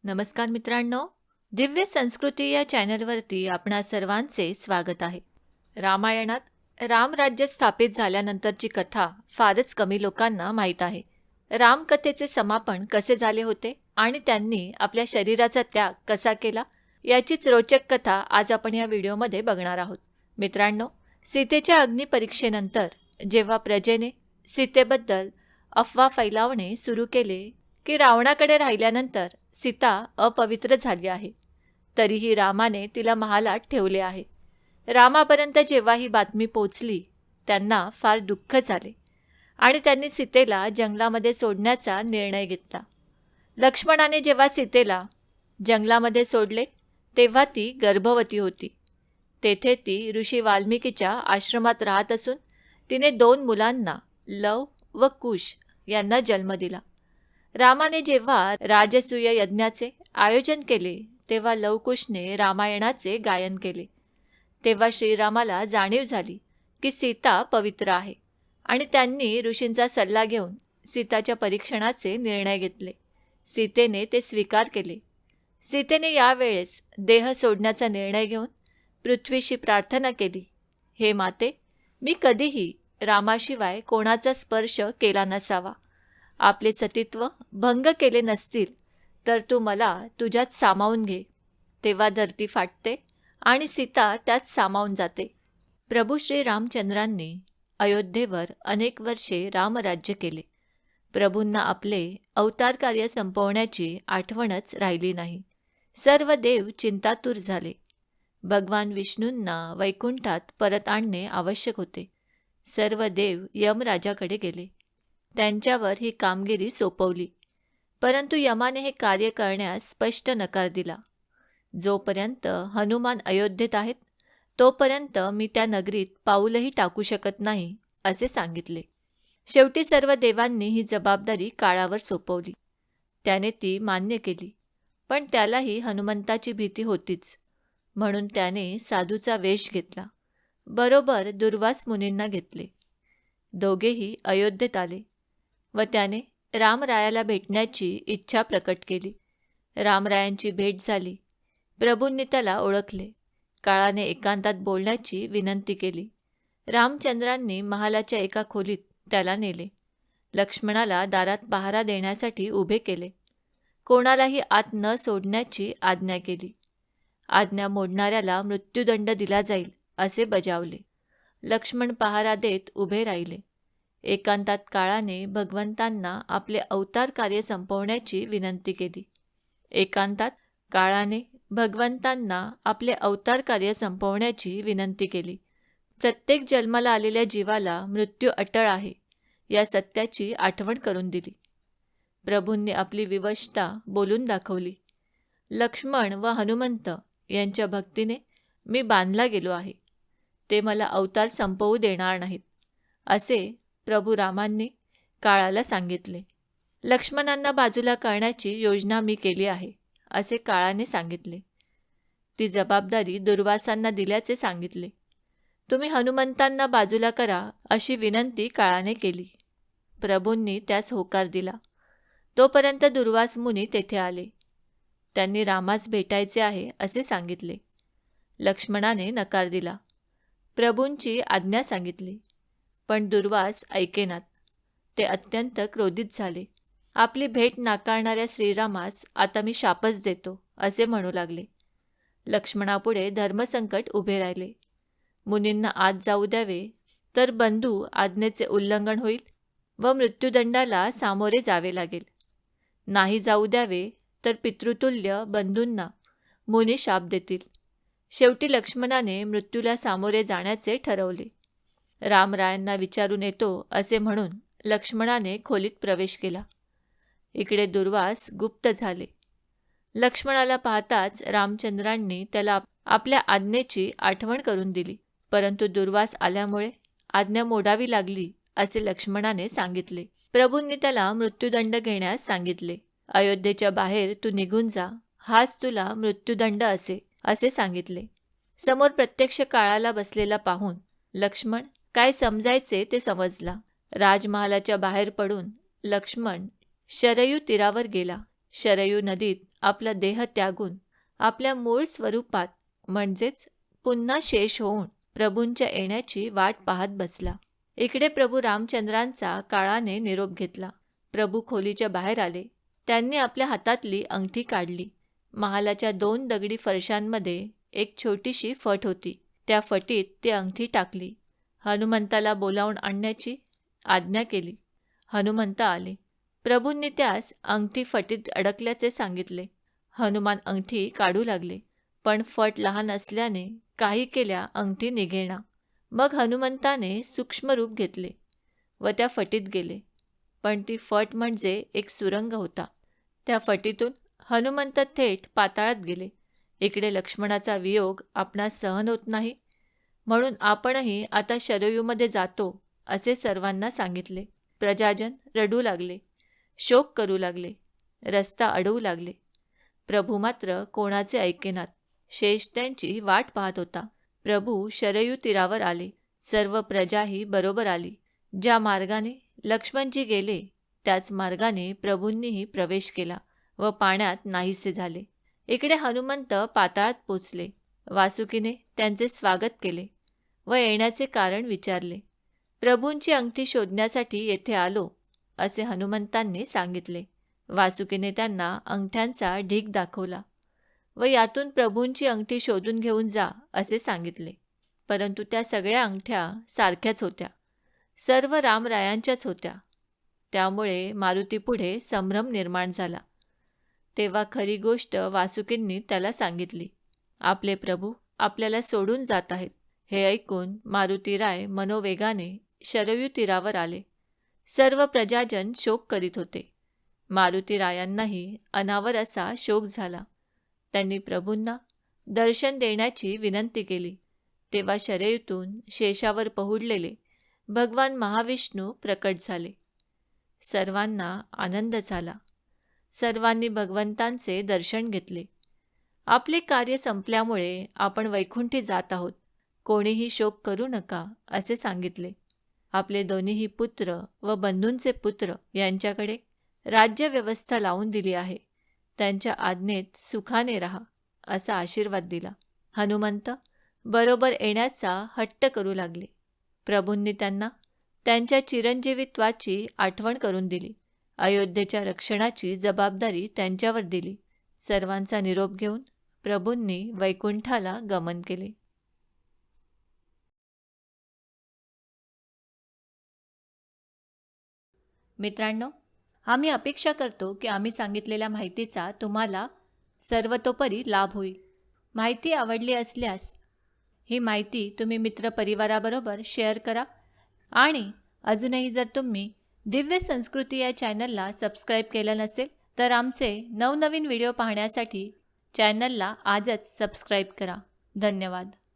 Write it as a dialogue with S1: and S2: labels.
S1: नमस्कार मित्रांनो, दिव्य संस्कृती या चॅनलवरती आपणा सर्वांचे स्वागत आहे. रामायणात रामराज्य स्थापित झाल्यानंतरची कथा फारच कमी लोकांना माहीत आहे. रामकथेचे समापन कसे झाले होते आणि त्यांनी आपल्या शरीराचा त्याग कसा केला याचीच रोचक कथा आज आपण या व्हिडिओमध्ये बघणार आहोत. मित्रांनो, सीतेच्या अग्निपरीक्षेनंतर जेव्हा प्रजेने सीतेबद्दल अफवा फैलावणे सुरू केले की रावणाकडे राहिल्यानंतर सीता अपवित्र झाली आहे, तरीही रामाने तिला महालात ठेवले आहे. रामापर्यंत जेव्हा ही बातमी पोचली त्यांना फार दुःख झाले आणि त्यांनी सीतेला जंगलामध्ये सोडण्याचा निर्णय घेतला. लक्ष्मणाने जेव्हा सीतेला जंगलामध्ये सोडले तेव्हा ती गर्भवती होती. तेथे ती ऋषी वाल्मिकीच्या आश्रमात राहत असून तिने 2 मुलांना लव व कुश यांना जन्म दिला. रामाने जेव्हा राजसूय यज्ञाचे आयोजन केले तेव्हा लवकुशने रामायणाचे गायन केले. तेव्हा श्रीरामाला जाणीव झाली की सीता पवित्र आहे आणि त्यांनी ऋषींचा सल्ला घेऊन सीताच्या परीक्षणाचे निर्णय घेतले. सीतेने ते स्वीकार केले. सीतेने यावेळेस देह सोडण्याचा निर्णय घेऊन पृथ्वीशी प्रार्थना केली, हे माते, मी कधीही रामाशिवाय कोणाचा स्पर्श केला नसावा. आपले सतीत्व भंग केले नसतील तर तू मला तुझ्यात सामावून घे. तेव्हा धरती फाटते आणि सीता त्यात सामावून जाते. प्रभू श्री रामचंद्रांनी अयोध्येवर अनेक वर्षे रामराज्य केले. प्रभूंना आपले अवतार कार्य संपवण्याची आठवणच राहिली नाही. सर्व देव चिंतातूर झाले. भगवान विष्णूंना वैकुंठात परत आणणे आवश्यक होते. सर्व देव यमराजाकडे गेले. त्यांच्यावर ही कामगिरी सोपवली, परंतु यमाने हे कार्य करण्यास स्पष्ट नकार दिला. जोपर्यंत हनुमान अयोध्येत आहेत तोपर्यंत मी त्या नगरीत पाऊलही टाकू शकत नाही, असे सांगितले. शेवटी सर्व देवांनी ही जबाबदारी काळावर सोपवली. त्याने ती मान्य केली, पण त्यालाही हनुमंताची भीती होतीच, म्हणून त्याने साधूचा वेश घेतला. बरोबर दुर्वास मुनींना घेतले. दोघेही अयोध्येत आले व त्याने रामरायाला भेटण्याची इच्छा प्रकट केली. रामरायांची भेट झाली. प्रभूंनी त्याला ओळखले. काळाने एकांतात बोलण्याची विनंती केली. रामचंद्रांनी महालाच्या एका खोलीत त्याला नेले. लक्ष्मणाला दारात पहारा देण्यासाठी उभे केले. कोणालाही आत न सोडण्याची आज्ञा केली. आज्ञा मोडणाऱ्याला मृत्यूदंड दिला जाईल असे बजावले. लक्ष्मण पहारा देत उभे राहिले. एकांतात काळाने भगवंतांना आपले अवतार कार्य संपवण्याची विनंती केली. एकांतात काळाने भगवंतांना आपले अवतार कार्य संपवण्याची विनंती केली. प्रत्येक जन्माला आलेल्या जीवाला मृत्यू अटळ आहे या सत्याची आठवण करून दिली. प्रभूंनी आपली विवशता बोलून दाखवली. लक्ष्मण व हनुमंत यांच्या भक्तीने मी बांधला गेलो आहे. ते मला अवतार संपवू देणार नाहीत, असे प्रभू रामांनी काळाला सांगितले. लक्ष्मणांना बाजूला करण्याची योजना मी केली आहे, असे काळाने सांगितले. ती जबाबदारी दुर्वासांना दिल्याचे सांगितले. तुम्ही हनुमंतांना बाजूला करा अशी विनंती काळाने केली. प्रभूंनी त्यास होकार दिला. तोपर्यंत दुर्वास मुनी तेथे आले. त्यांनी रामास भेटायचे आहे असे सांगितले. लक्ष्मणाने नकार दिला. प्रभूंची आज्ञा सांगितली, पण दुर्वास ऐकेनात. ते अत्यंत क्रोधित झाले. आपली भेट नाकारणाऱ्या श्रीरामास आता मी शापच देतो असे म्हणू लागले. लक्ष्मणापुढे धर्मसंकट उभे राहिले. मुनींना आत जाऊ द्यावे तर बंधू आज्ञेचे उल्लंघन होईल व मृत्यूदंडाला सामोरे जावे लागेल. नाही जाऊ द्यावे तर पितृतुल्य बंधूंना मुनी शाप देतील. शेवटी लक्ष्मणाने मृत्यूला सामोरे जाण्याचे ठरवले. रामरायांना विचारून येतो असे म्हणून लक्ष्मणाने खोलीत प्रवेश केला. इकडे दुर्वास गुप्त झाले. लक्ष्मणाला पाहताच रामचंद्रांनी त्याला आपल्या आज्ञेची आठवण करून दिली, परंतु दुर्वास आल्यामुळे आज्ञा मोडावी लागली असे लक्ष्मणाने सांगितले. प्रभूंनी त्याला मृत्यूदंड घेण्यास सांगितले. अयोध्येच्या बाहेर तू निघून जा, हाच तुला मृत्यूदंड असे सांगितले. समोर प्रत्यक्ष काळाला बसलेला पाहून लक्ष्मण काय समजायचे ते समजला. राजमहालाच्या बाहेर पडून लक्ष्मण शरयू तीरावर गेला. शरयू नदीत आपला देह त्यागून आपल्या मूळ स्वरूपात म्हणजेच पुन्हा शेष होऊन प्रभूंच्या येण्याची वाट पाहत बसला. इकडे प्रभू रामचंद्रांचा काळाने निरोप घेतला. प्रभू खोलीच्या बाहेर आले. त्यांनी आपल्या हातातली अंगठी काढली. महालाच्या 2 दगडी फरशांमध्ये एक छोटीशी फट होती. त्या फटीत ती अंगठी टाकली. हनुमंताला बोलावून आणण्याची आज्ञा केली. हनुमंत आले. प्रभूंनी त्यास अंगठी फटीत अडकल्याचे सांगितले. हनुमान अंगठी काढू लागले, पण फट लहान असल्याने काही केल्या अंगठी निघेना. मग हनुमंताने सूक्ष्म रूप घेतले व त्या फटीत गेले. पण ती फट म्हणजे एक सुरंग होता. त्या फटीतून हनुमंत थेट पाताळात गेले. इकडे लक्ष्मणाचा वियोग आपणास सहन होत नाही, म्हणून आपणही आता शरयूमध्ये जातो असे सर्वांना सांगितले. प्रजाजन रडू लागले, शोक करू लागले, रस्ता अडवू लागले. प्रभू मात्र कोणाचे ऐकेनात. शेष त्यांची वाट पाहत होता. प्रभू शरयू तीरावर आले. सर्व प्रजाही बरोबर आली. ज्या मार्गाने लक्ष्मणजी गेले त्याच मार्गाने प्रभूंनीही प्रवेश केला व पाण्यात नाहीसे झाले. इकडे हनुमंत पाताळात पोचले. वासुकीने त्यांचे स्वागत केले व येण्याचे कारण विचारले. प्रभूंची अंगठी शोधण्यासाठी येथे आलो असे हनुमंतांनी सांगितले. वासुकीने त्यांना अंगठ्यांचा ढीग दाखवला व यातून प्रभूंची अंगठी शोधून घेऊन जा असे सांगितले. परंतु त्या सगळ्या अंगठ्या सारख्याच होत्या, सर्व रामरायांच्याच होत्या. त्यामुळे मारुतीपुढे संभ्रम निर्माण झाला. तेव्हा खरी गोष्ट वासुकींनी त्याला सांगितली. आपले प्रभू आपल्याला सोडून जात आहेत. हे ऐकून मारुतीराय मनोवेगाने शरयू तीरावर आले. सर्व प्रजाजन शोक करीत होते. मारुतीरायांनाही अनावर असा शोक झाला. त्यांनी प्रभूंना दर्शन देण्याची विनंती केली. तेव्हा शरयूतून शेषावर पहुडलेले भगवान महाविष्णू प्रकट झाले. सर्वांना आनंद झाला. सर्वांनी भगवंतांचे दर्शन घेतले. आपले कार्य संपल्यामुळे आपण वैकुंठी जात आहोत, कोणीही शोक करू नका असे सांगितले. आपले दोन्हीही पुत्र व बंधूंचे पुत्र यांच्याकडे राज्यव्यवस्था लावून दिली आहे. त्यांच्या आज्ञेत सुखाने राहा असा आशीर्वाद दिला. हनुमंत बरोबर येण्याचा हट्ट करू लागले. प्रभूंनी त्यांना त्यांच्या चिरंजीवित्वाची आठवण करून दिली. अयोध्येच्या रक्षणाची जबाबदारी त्यांच्यावर दिली. सर्वांचा निरोप घेऊन प्रभूंनी वैकुंठाला गमन केले. मित्रांनो, आम्ही अपेक्षा करतो की आम्ही सांगितलेल्या माहितीचा तुम्हाला सर्वतोपरी लाभ होईल. माहिती आवडली असल्यास ही माहिती तुम्ही मित्रपरिवाराबरोबर शेअर करा आणि अजूनही जर तुम्ही दिव्य संस्कृती या चॅनलला सबस्क्राईब केलं नसेल तर आमचे नवनवीन व्हिडिओ पाहण्यासाठी चॅनलला आजच सबस्क्राईब करा. धन्यवाद.